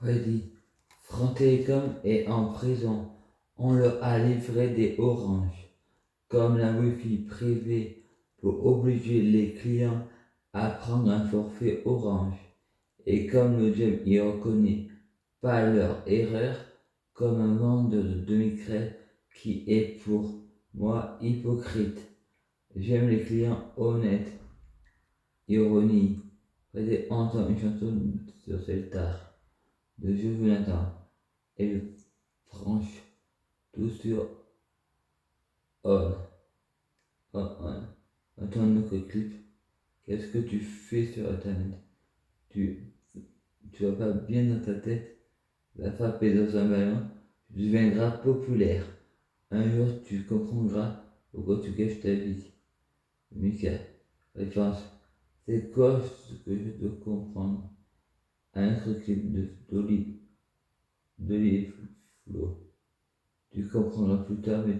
Freddy, France Télécom est en prison. On leur a livré des oranges, comme la Wi-Fi privée pour obliger les clients à prendre un forfait orange. Et comme le GEM y reconnaît pas leur erreur, comme un vendeur de demi-crête qui est pour moi hypocrite. J'aime les clients honnêtes. Ironie. Freddy entend une chanson sur cette tard de Jonathan. Elle franche tout sur on. On. Attends notre clip. Qu'est-ce que tu fais sur internet? Tu, tu vas pas bien dans ta tête? La frappe est dans un ballon. Tu deviendras populaire. Un jour tu comprendras pourquoi tu gâches ta vie. Mika. Réponse. C'est quoi ce que je dois comprendre? Un autre clip d'Oli Flo. Tu comprendras plus tard, mais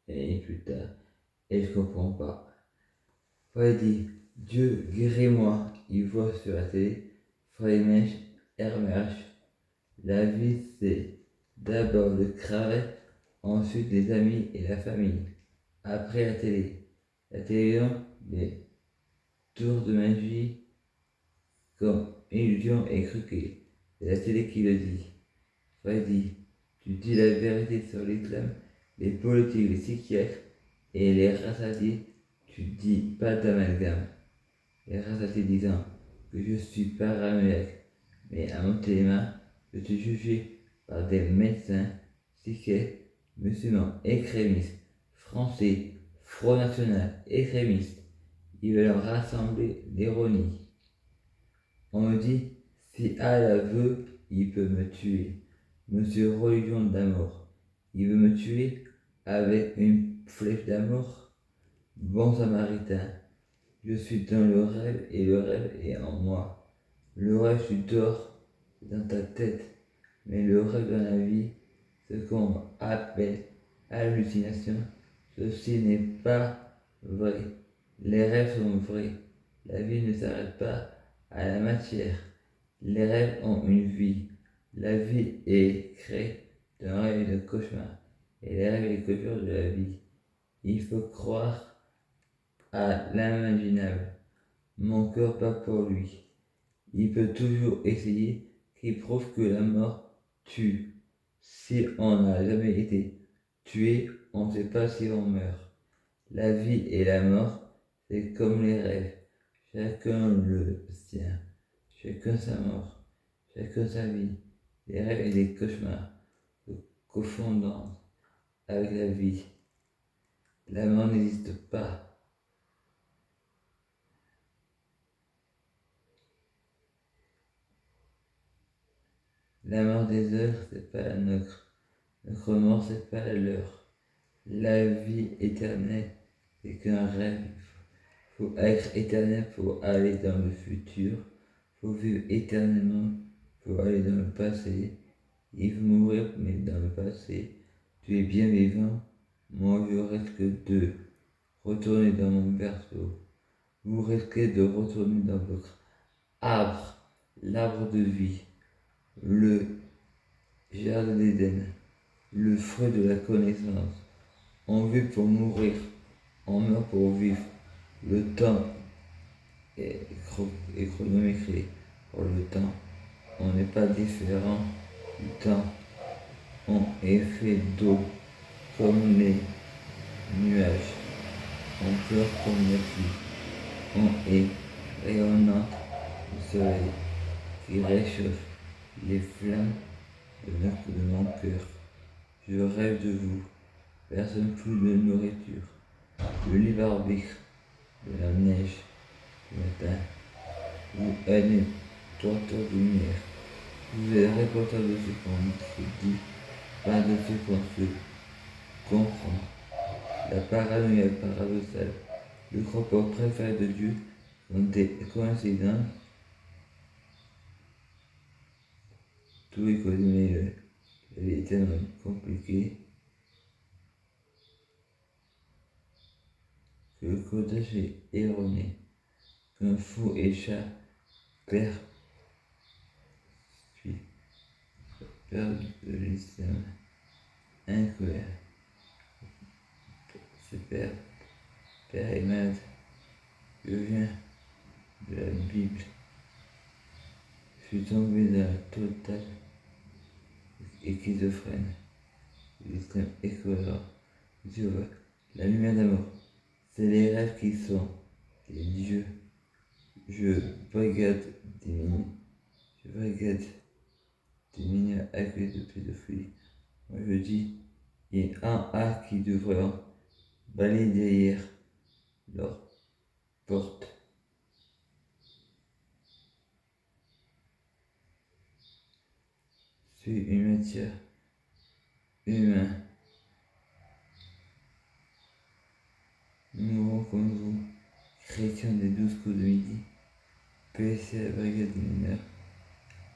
et plus tard. Et je comprends pas. Freddy, Dieu guéris-moi, il voit sur la télé. Freddy RMH. La vie c'est d'abord le travail, ensuite les amis et la famille. Après la télé. La télévision, les tours de magie, comme illusion et truqué. C'est la télé qui le dit. Freddy, tu dis la vérité sur l'islam, les politiques, les psychiatres et les rassasiés, tu dis pas d'amalgame. Les rassasiés disant que je suis paranoïaque, mais à mon téléma, je suis jugé par des médecins, psychiatres, musulmans, extrémistes, français, Front National, extrémistes. Ils veulent rassembler l'ironie. On me dit, si Allah veut, il peut me tuer. Monsieur Religion d'amour, il veut me tuer avec une flèche d'amour. Bon samaritain, je suis dans le rêve et le rêve est en moi. Le rêve, tu dors dans ta tête, mais le rêve dans la vie, ce qu'on appelle hallucination, ceci n'est pas vrai. Les rêves sont vrais. La vie ne s'arrête pas à la matière. Les rêves ont une vie. La vie est créée d'un rêve et de cauchemar. Et les rêves et les cauchemars de la vie. Il faut croire à l'imaginable. Mon cœur bat pour lui. Il peut toujours essayer, qui prouve que la mort tue. Si on n'a jamais été tué, on ne sait pas si on meurt. La vie et la mort, c'est comme les rêves. Chacun le sien. Chacun sa mort. Chacun sa vie. Les rêves et les cauchemars se confondant avec la vie. La mort n'existe pas. La mort des autres, c'est pas la nôtre. Notre mort, c'est pas la leur. La vie éternelle, c'est qu'un rêve. Faut être éternel pour aller dans le futur. Faut vivre éternellement pour aller dans le passé. Il faut mourir, mais dans le passé. Tu es bien vivant. Moi, je reste que deux. Retournez dans mon berceau. Vous risquez de retourner dans votre arbre, l'arbre de vie, le jardin d'Éden, le fruit de la connaissance. On vit pour mourir, on meurt pour vivre. Le temps est chronométré pour le temps. On n'est pas différent du temps. On est fait d'eau comme les nuages. On pleure comme la pluie. On est rayonnant du soleil qui réchauffe les flammes de mon cœur. Je rêve de vous. Personne plus de nourriture. Le libre arbitre de la neige du matin. Vous allez porteur de lumière. Vous êtes reporter de ce qu'on se dit, pas de ce qu'on se comprend. La paranoïa paradoxale, le propos préféré de Dieu sont des coïncidences. Tout est connu, mais la vie est tellement compliquée que le codage est erroné. Qu'un fou et chat clair suit. Père de l'islam incroyable. Super, Père Emad, je viens de la Bible. Je suis tombé dans la totale schizophrène. L'islam éclaireur. Je vois la lumière d'amour. C'est les rêves qui sont des dieux. Je regarde des mineurs. Je regarde des mineurs accusés de pédophilie. Moi je dis, il y a un A qui devrait balayer derrière leur porte. C'est une matière humaine. Nous mourrons comme vous, chrétiens des 12 coups de midi, PSC à la brigade des mineurs,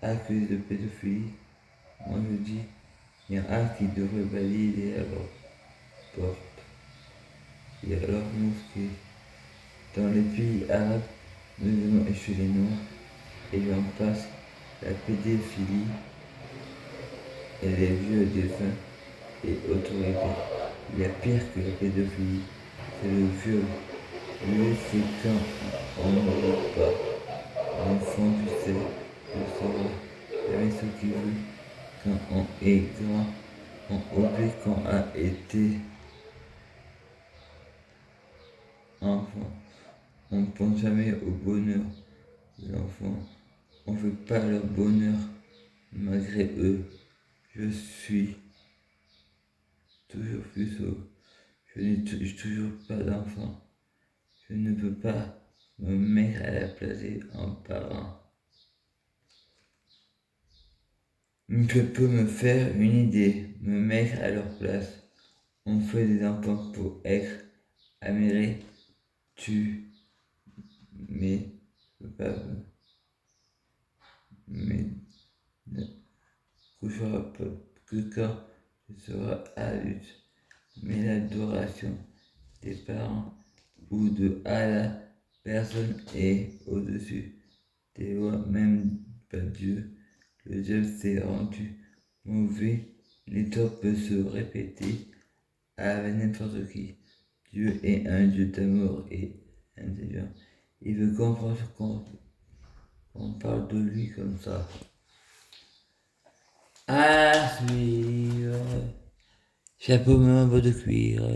accusés de pédophilie. Moi je dis, il y a un qui devrait balayer derrière leur porte. Il y a leur mosquée. Dans les pays arabes, musulmans et chez les noirs, et j'en passe, la pédophilie et les vieux défunts et autorités. Il y a pire que la pédophilie, c'est le viol. Le c'est quand on ne veut pas. L'enfant, tu sais, ne saura jamais ce qu'il veut. Quand on est grand, on oublie qu'on a été enfant. On ne pense jamais au bonheur de l'enfant. On ne veut pas leur bonheur malgré eux. Je suis toujours plus haut. Je n'ai toujours pas d'enfant. Je ne peux pas me mettre à la place en parent. Je peux me faire une idée, me mettre à leur place. On fait des enfants pour être améliorés. Mais pas mais ne couchera pas que quand tu seras adulte. Mais l'adoration des parents ou de Allah, personne est au-dessus des lois, même pas Dieu. Le diable s'est rendu mauvais, l'histoire peut se répéter avec n'importe qui. Dieu est un Dieu d'amour et intelligent. Il veut comprendre qu'on parle de lui comme ça. À suivre. Chapeau, maman, de cuir.